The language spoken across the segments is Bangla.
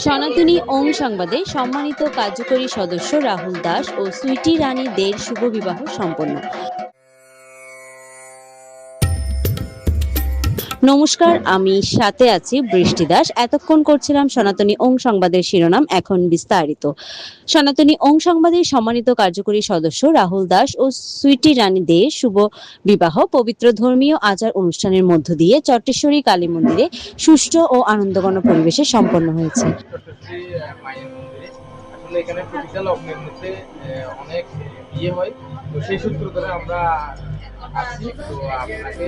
সনাতনী ওং সংবাদে সম্মানিত কার্যকরী সদস্য রাহুল দাস ও সুইটি রানী দের শুভ বিবাহ সম্পন্ন। নমস্কার, আমি সাথে আছি বৃষ্টি দাস। এতক্ষণ করছিলাম সনাতনী ওং সংবাদের শিরোনাম, এখন বিস্তারিত। সনাতনী ওং সংবাদের সম্মানিত কার্যকরী সদস্য রাহুল দাস ও সুইটি রানী দে শুভ বিবাহ পবিত্র ধর্মীয় আচার অনুষ্ঠানের মধ্য দিয়ে চট্টেশ্বরী কালী মন্দিরে সুষ্ঠু ও আনন্দঘন পরিবেশে সম্পন্ন হয়েছে। এখানে প্রতিটা লগ্নের মধ্যে অনেক বিয়ে হয়, তো সেই সূত্র ধরে আমরা আসছি। তো আপনাকে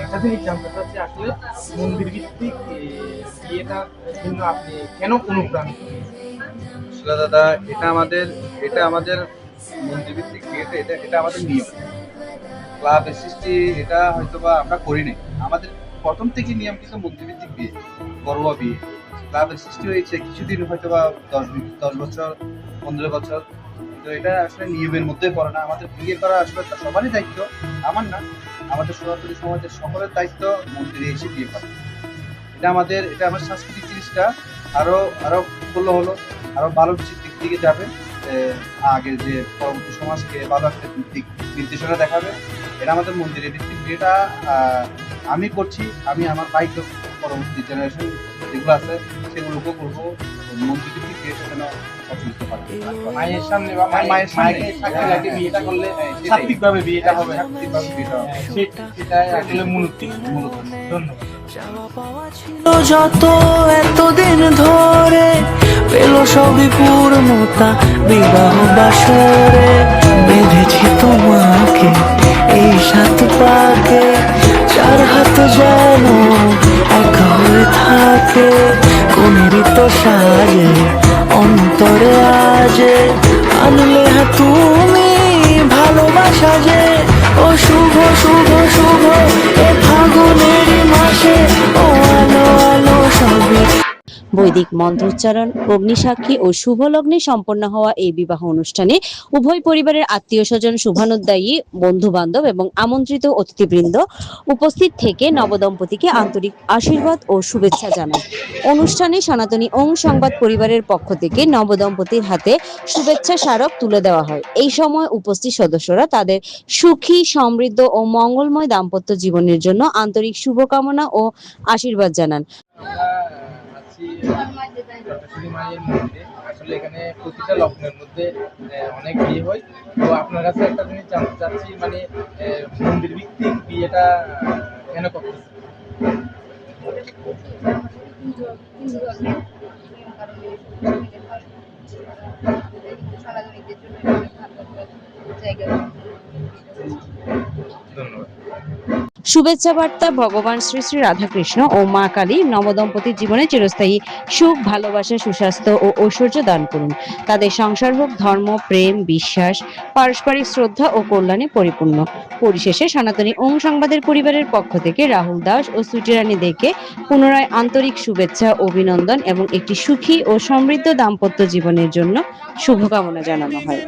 একটা জিনিস জানতে চাচ্ছি, আসলে মন্দির ভিত্তিক বিয়েটার জন্য আপনি কেন অনুপ্রাণিত? আসলে দাদা, এটা আমাদের মন্দির ভিত্তিক বিয়েটা, এটা আমাদের নিয়ম। ক্লাব সৃষ্টি এটা হয়তো বা আমরা করি নাই, আমাদের প্রথম থেকে নিয়ম কিন্তু মন্দির ভিত্তিক বিয়ে, ঘরোয়া বিয়ে। ক্লাবের সৃষ্টি হয়েছে কিছুদিন, হয়তো বা 10 বছর 15 বছর, তো এটা আসলে নিয়মের মধ্যে পড়ে না। আমাদের বিয়ে করা আসলে সবারই দায়িত্ব, আমার না, আমাদের সনাতনী সমাজের সকলের দায়িত্ব মন্দিরে এসে বিয়ে করা। এটা আমার সাংস্কৃতিক জিনিসটা আরো হলো আরো ভালো দিক দিকে যাবে। আগে যে পরবর্তী সমাজকে ভালো একটা দিক নির্দেশনা দেখাবে, এটা আমাদের মন্দিরের ভিত্তিক বিয়েটা আমি করছি। আমি আমার বাইক পরবর্তী জেনারেশন যেগুলো আছে সেগুলোকেও করবো, মন্দির ভিত্তিক বিয়েটা যেন প্রচলিত হয়। মায়ের সামনে বা মায়ের সাক্ষী রেখে বিয়েটা করলে সাত্বিকভাবে বিয়েটা হবে, সেটাই আসলে মূলত। ধন্যবাদ। যত এতদিন ধরে পেল সবই পূর্ণতা বিবাহ বাসরে, বেঁধেছি তোমাকে এই 7 পাকে, 4 হাত যেন এক হয়ে থাকে, কোনেরই তো সাজে অন্তরে আজে, আনলে তুমি ভালোবাসা যে, ও শুভ শুভ শুভ এ ফাগুনেরই মাসে, ও আলো আলো সবই। বৈদিক মন্ত্রোচ্চারণ, অগ্নিসাক্ষী ও শুভ লগ্নে সম্পন্ন হওয়া এই বিবাহ অনুষ্ঠানে উভয় পরিবারের আত্মীয় স্বজন, শুভানুদ্দায়ী বন্ধু বান্ধব এবং আমন্ত্রিত অতিথিবৃন্দ উপস্থিত থেকে নবদম্পতিকে আন্তরিক আশীর্বাদ ও শুভেচ্ছা জানায়। অনুষ্ঠানে সনাতনী ওং সংবাদ পরিবারের পক্ষ থেকে নবদম্পতির হাতে শুভেচ্ছা স্মারক তুলে দেওয়া হয়। এই সময় উপস্থিত সদস্যরা তাদের সুখী, সমৃদ্ধ ও মঙ্গলময় দাম্পত্য জীবনের জন্য আন্তরিক শুভকামনা ও আশীর্বাদ জানান। চট্টেশ্বরী মায়ের মন্দিরে আসলে এখানে প্রতিটা লগ্নের মধ্যে অনেক বিয়ে হয়, তো আপনার কাছে একটা জিনিস জানতে চাচ্ছি, মানে মন্দির ভিত্তিক বিয়েটা কেন করতেছে? ধন্যবাদ। শুভেচ্ছা বার্তা ভগবান শ্রী শ্রী রাধাকৃষ্ণ ও মা কালী নবদম্পতির জীবনে চিরস্থায়ী সুখ, ভালোবাসা, সুস্বাস্থ্য ও ঐশ্বর্য দান করুন। তাদের সংসার হোক ধর্ম, প্রেম, বিশ্বাস, পারস্পরিক শ্রদ্ধা ও কল্যাণে পরিপূর্ণ। পরিশেষে সনাতনী ওং সংবাদের পরিবারের পক্ষ থেকে রাহুল দাস ও সুইটি রানী দেকে পুনরায় আন্তরিক শুভেচ্ছা, অভিনন্দন এবং একটি সুখী ও সমৃদ্ধ দাম্পত্য জীবনের জন্য শুভকামনা জানানো হয়।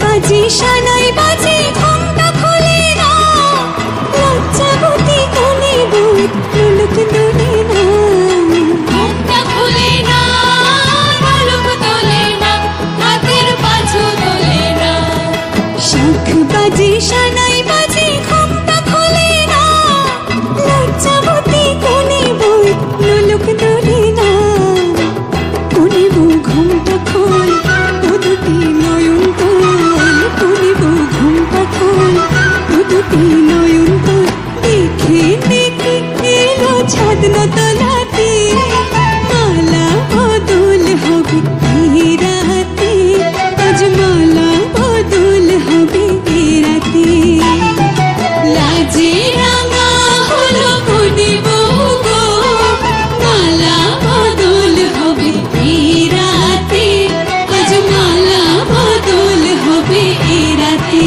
বাজে সানাই বাজে ঘুমটা খোলে না, লজ্জাবতী কোনে বউ নুলুক তোলে না, ঘুমটা খোলে না, নুলুক তোলে না, হাতের পাছু তোলে না। শাঁখ বাজে সানাই বাজে ঘুমটা খোলে না, লজ্জাবতী কোনে বউ নুলুক তোলে না, কোনে বউ ঘুমটা খোল ও দুটি নয়ন তোল, কোনে বউ ঘুমটা খোল ও দুটি নয়ন তোল। দেখে দেখে এলো ছাদ তলাতে, মালা বদল হবে এই রাতে, আজ মালা বদল হবে এই রাতে। লাজে রাঙা হলো কোনে বউ গো, মালা বদল হবে এই রাতে, আজ মালা বদল হবে এই রাতে।